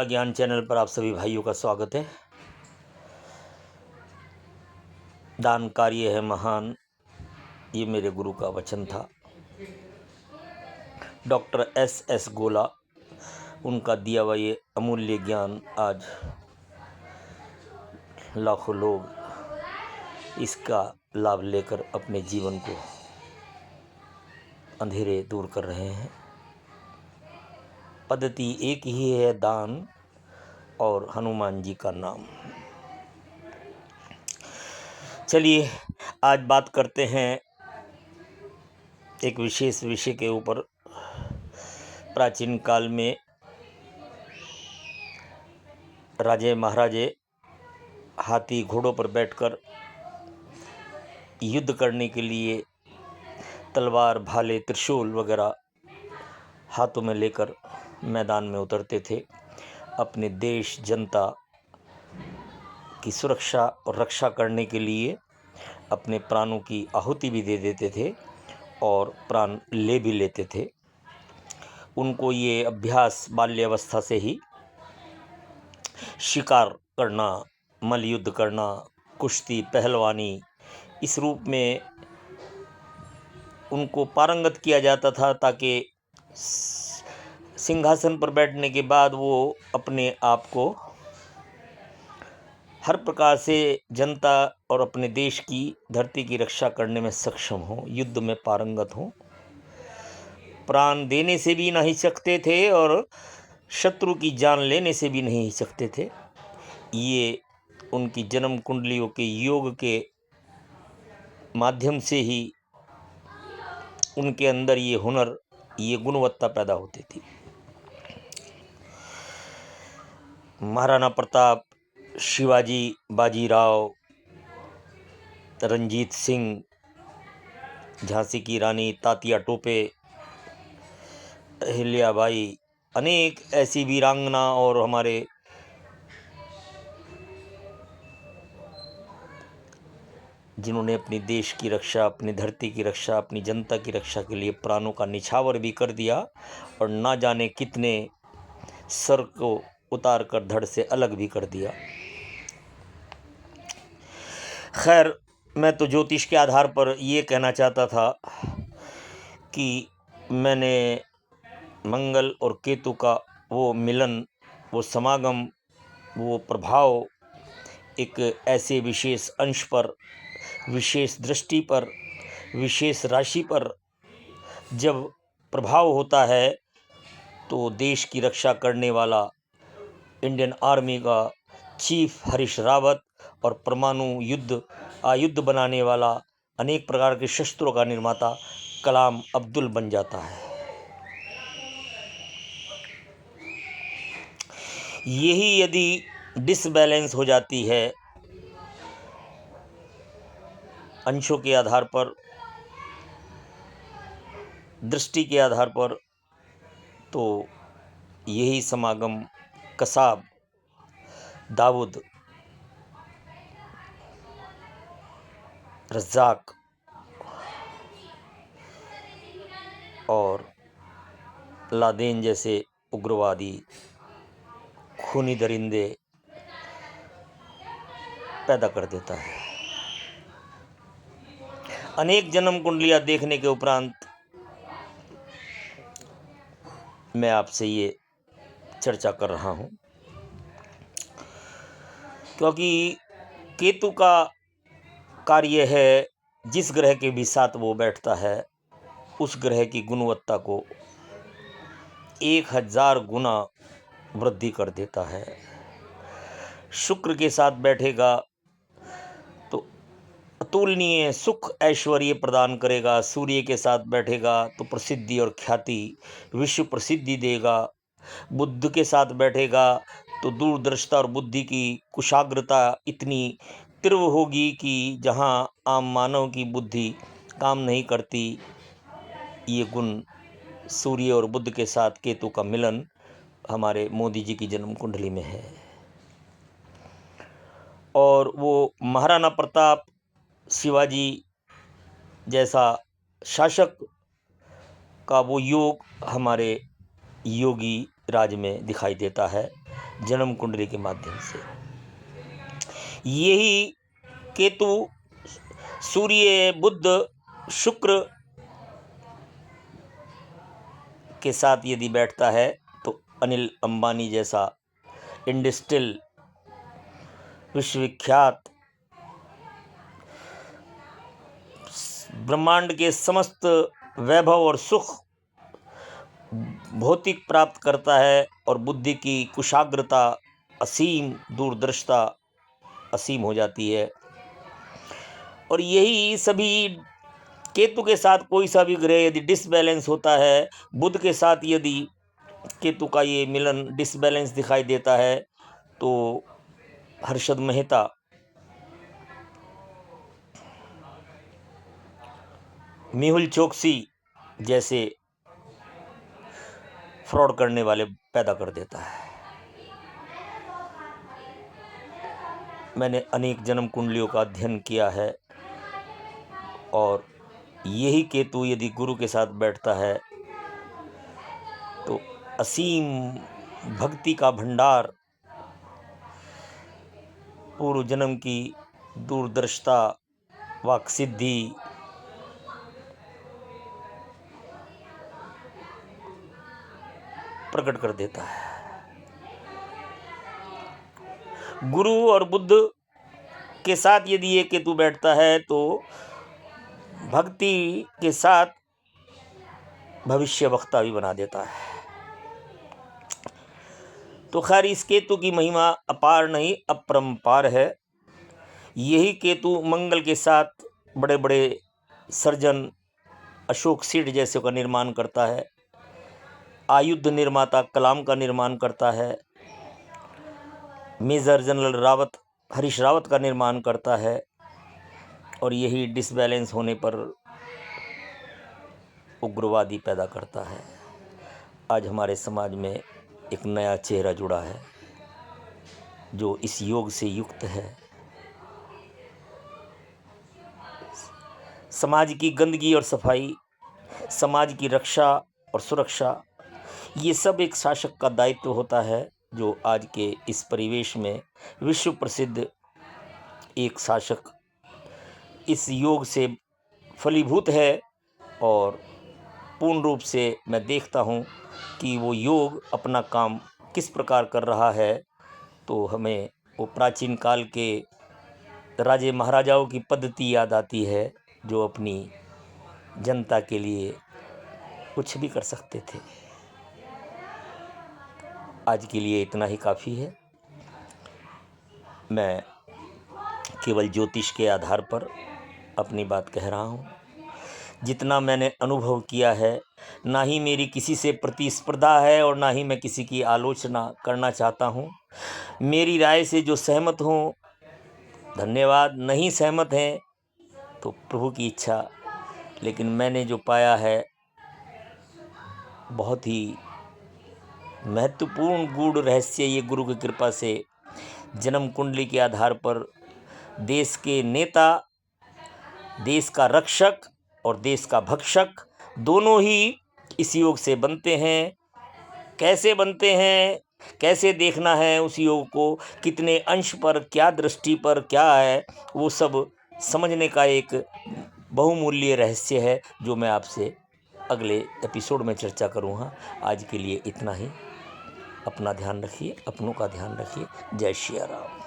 ज्ञान चैनल पर आप सभी भाइयों का स्वागत है। दान कार्य है महान, ये मेरे गुरु का वचन था। डॉक्टर एस गोला, उनका दिया हुआ ये अमूल्य ज्ञान आज लाखों लोग इसका लाभ लेकर अपने जीवन को अंधेरे दूर कर रहे हैं। पद्धति एक ही है, दान और हनुमान जी का नाम। चलिए आज बात करते हैं एक विशेष विषय के ऊपर। प्राचीन काल में राजे महाराजे हाथी घोड़ों पर बैठकर युद्ध करने के लिए तलवार, भाले, त्रिशूल वगैरह हाथों में लेकर मैदान में उतरते थे। अपने देश जनता की सुरक्षा और रक्षा करने के लिए अपने प्राणों की आहुति भी दे देते थे और प्राण ले भी लेते थे। उनको ये अभ्यास बाल्यावस्था से ही शिकार करना, मल्लयुद्ध करना, कुश्ती, पहलवानी, इस रूप में उनको पारंगत किया जाता था ताकि सिंहासन पर बैठने के बाद वो अपने आप को हर प्रकार से जनता और अपने देश की धरती की रक्षा करने में सक्षम हों, युद्ध में पारंगत हों। प्राण देने से भी नहीं सकते थे और शत्रु की जान लेने से भी नहीं सकते थे। ये उनकी जन्म कुंडलियों के योग के माध्यम से ही उनके अंदर ये हुनर, ये गुणवत्ता पैदा होती थी। महाराणा प्रताप, शिवाजी, बाजीराव, रंजीत सिंह, झांसी की रानी तात्या टोपे, अहिल्याबाई, अनेक ऐसी वीरांगना और हमारे जिन्होंने अपनी देश की रक्षा, अपनी धरती की रक्षा, अपनी जनता की रक्षा के लिए प्राणों का निछावर भी कर दिया और ना जाने कितने सर को उतार कर धड़ से अलग भी कर दिया। खैर, मैं तो ज्योतिष के आधार पर ये कहना चाहता था कि मैंने मंगल और केतु का वो मिलन, वो समागम, वो प्रभाव एक ऐसे विशेष अंश पर, विशेष दृष्टि पर, विशेष राशि पर जब प्रभाव होता है तो देश की रक्षा करने वाला इंडियन आर्मी का चीफ हरीश रावत और परमाणु युद्ध आयुध बनाने वाला, अनेक प्रकार के शस्त्रों का निर्माता कलाम अब्दुल बन जाता है। यही यदि डिसबैलेंस हो जाती है अंशों के आधार पर, दृष्टि के आधार पर, तो यही समागम कसाब, दाऊद, रज़ाक और लादेन जैसे उग्रवादी खूनी दरिंदे पैदा कर देता है। अनेक जन्म कुंडलियां देखने के उपरांत मैं आपसे ये चर्चा कर रहा हूं, क्योंकि केतु का कार्य है जिस ग्रह के भी साथ वो बैठता है उस ग्रह की गुणवत्ता को 1000 गुना वृद्धि कर देता है। शुक्र के साथ बैठेगा तो अतुलनीय सुख ऐश्वर्य प्रदान करेगा। सूर्य के साथ बैठेगा तो प्रसिद्धि और ख्याति, विश्व प्रसिद्धि देगा। बुध के साथ बैठेगा तो दूरदर्शिता और बुद्धि की कुशाग्रता इतनी तीव्र होगी कि जहां आम मानव की बुद्धि काम नहीं करती, ये गुण सूर्य और बुध के साथ केतु का मिलन हमारे मोदी जी की जन्म कुंडली में है। और वो महाराणा प्रताप, शिवाजी जैसा शासक का वो योग हमारे योगी राज में दिखाई देता है। जन्म कुंडली के माध्यम से। यही केतु सूर्य, बुध, शुक्र के साथ यदि बैठता है तो अनिल अंबानी जैसा इंडस्ट्रियल विश्वविख्यात ब्रह्मांड के समस्त वैभव और सुख भौतिक प्राप्त करता है और बुद्धि की कुशाग्रता असीम, दूरदर्शिता असीम हो जाती है। और यही सभी केतु के साथ कोई सा भी ग्रह यदि डिसबैलेंस होता है, बुध के साथ यदि केतु का ये मिलन डिसबैलेंस दिखाई देता है तो हर्षद मेहता मेहुल चोकसी जैसे फ्रॉड करने वाले पैदा कर देता है। मैंने अनेक जन्म कुंडलियों का अध्ययन किया है और यही केतु यदि गुरु के साथ बैठता है तो असीम भक्ति का भंडार, पूर्व जन्म की दूरदर्शिता, वाक सिद्धि, प्रकट कर देता है। गुरु और बुध के साथ यदि ये केतु बैठता है तो भक्ति के साथ भविष्य वक्ता भी बना देता है। तो खैर इस केतु की महिमा अपार नहीं अपरंपार है। यही केतु मंगल के साथ बड़े बड़े सर्जन अशोक सीड जैसे का निर्माण करता है, आयुध निर्माता कलाम का निर्माण करता है, मेजर जनरल रावत हरीश रावत का निर्माण करता है। और यही डिसबैलेंस होने पर उग्रवादी पैदा करता है। आज हमारे समाज में एक नया चेहरा जुड़ा है जो इस योग से युक्त है। समाज की गंदगी और सफाई, समाज की रक्षा और सुरक्षा, ये सब एक शासक का दायित्व होता है जो आज के इस परिवेश में विश्व प्रसिद्ध एक शासक इस योग से फलीभूत है। और पूर्ण रूप से मैं देखता हूँ कि वो योग अपना काम किस प्रकार कर रहा है। तो हमें वो प्राचीन काल के राजे महाराजाओं की पद्धति याद आती है जो अपनी जनता के लिए कुछ भी कर सकते थे। आज के लिए इतना ही काफ़ी है। मैं केवल ज्योतिष के आधार पर अपनी बात कह रहा हूँ। जितना मैंने अनुभव किया है, ना ही मेरी किसी से प्रतिस्पर्धा है और ना ही मैं किसी की आलोचना करना चाहता हूँ। मेरी राय से जो सहमत हों धन्यवाद, नहीं सहमत हैं तो प्रभु की इच्छा। लेकिन मैंने जो पाया है बहुत ही महत्वपूर्ण गूढ़ रहस्य, ये गुरु की कृपा से जन्म कुंडली के आधार पर देश के नेता, देश का रक्षक और देश का भक्षक दोनों ही इस योग से बनते हैं। कैसे बनते हैं, कैसे देखना है उस योग को, कितने अंश पर, क्या दृष्टि पर क्या है, वो सब समझने का एक बहुमूल्य रहस्य है जो मैं आपसे अगले एपिसोड में चर्चा करूँगा। आज के लिए इतना ही। अपना ध्यान रखिए, अपनों का ध्यान रखिए। जय श्री राम।